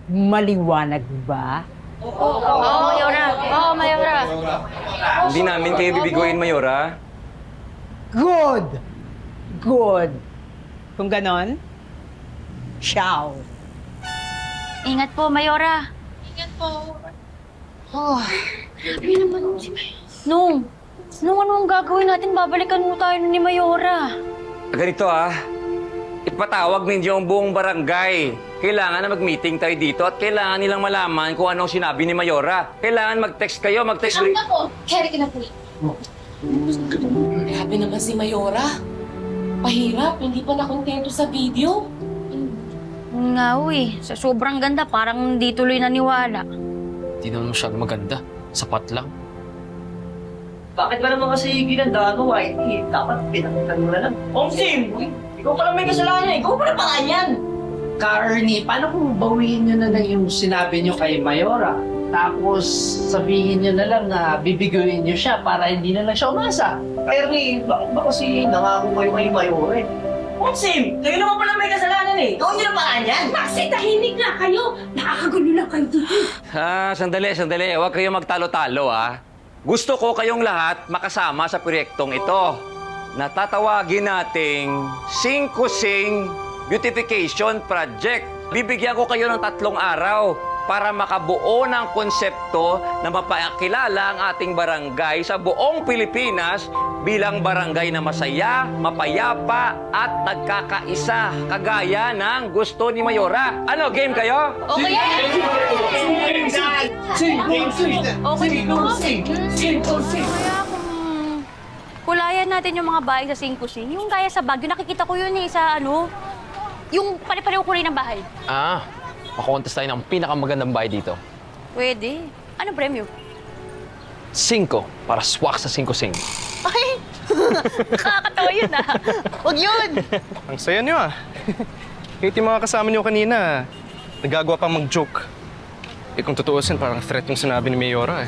Maliwanag ba? Oo, Mayora. Oo, Mayora. Hindi namin kayo bibiguin, Mayora. Good! Good! Kung ganon, ciao! Ingat po, Mayora. Ingat po. Oh, ano naman si Mayora? Nung ano ang gagawin natin? Babalikan mo tayo ni Mayora. Ganito ipatawag ninyo ang buong barangay. Kailangan na mag-meeting tayo dito at kailangan nilang malaman kung anong sinabi ni Mayora. Kailangan mag-text kayo, mag-text... Ang ako, carry ka na po. Grabe naman si Mayora. Pahirap, hindi pa nakontento sa video. Nga, sa sobrang ganda, parang hindi tuloy naniwala. Hindi naman masyado maganda. Sapat lang. Bakit ba naman kasi ginanda mo, Whitey? Dapat pinakita mo na lang. Sim! Ikaw pala may kasalanan. Ikaw pala paraan yan. Ka-Ernie, paano kung bawiin nyo na lang yung sinabi nyo kay Mayora? Tapos sabihin nyo na lang na bibiguin nyo siya para hindi na lang siya umasa. Ernie, bakit ba kasi nangako kayo kay Mayor eh? Sim! Kayo naman pala may kasalanan eh. Gawin nyo na paraan yan. Kasi tahimik na kayo. Nakakagulo lang kayo dito. Sandali. Huwag kayong magtalo-talo, Gusto ko kayong lahat makasama sa proyektong ito. Natatawagin nating Sing Beautification Project. Bibigyan ko kayo ng 3 araw para makabuo ng konsepto na mapakilala ang ating barangay sa buong Pilipinas bilang barangay na masaya, mapayapa at nagkakaisa kagaya ng gusto ni Mayora. Ano, game kayo? Okay yan? Kaya kulayan natin yung mga bahay sa Singkusing. Yung gaya sa Baguio, nakikita ko yun sa yung pare-pareho kulay ng bahay. Makukontes tayo ng pinakamagandang bahay dito. Pwede. Anong premyo? 5 para swak sa 5-sing. Ay! Nakakatawa yun Huwag yun! Ang saya niyo Kahit yung mga kasama niyo kanina, nagagawa pang mag-joke. Kung tutuusin, parang threat yung sinabi ni Mayora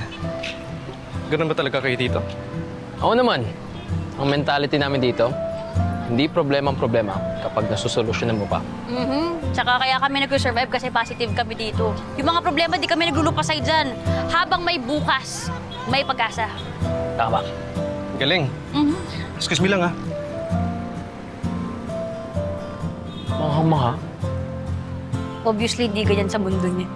Ganun ba talaga kayo dito? Oo naman. Ang mentality namin dito, hindi problema ang problema kapag nasusolusyonan mo pa. Tsaka kaya kami nag-survive kasi positive kami dito. Yung mga problema, di kami naglulupasay dyan. Habang may bukas, may pag-asa. Tama. Galing. Excuse me lang Maha. Obviously, di ganyan sa mundo niya.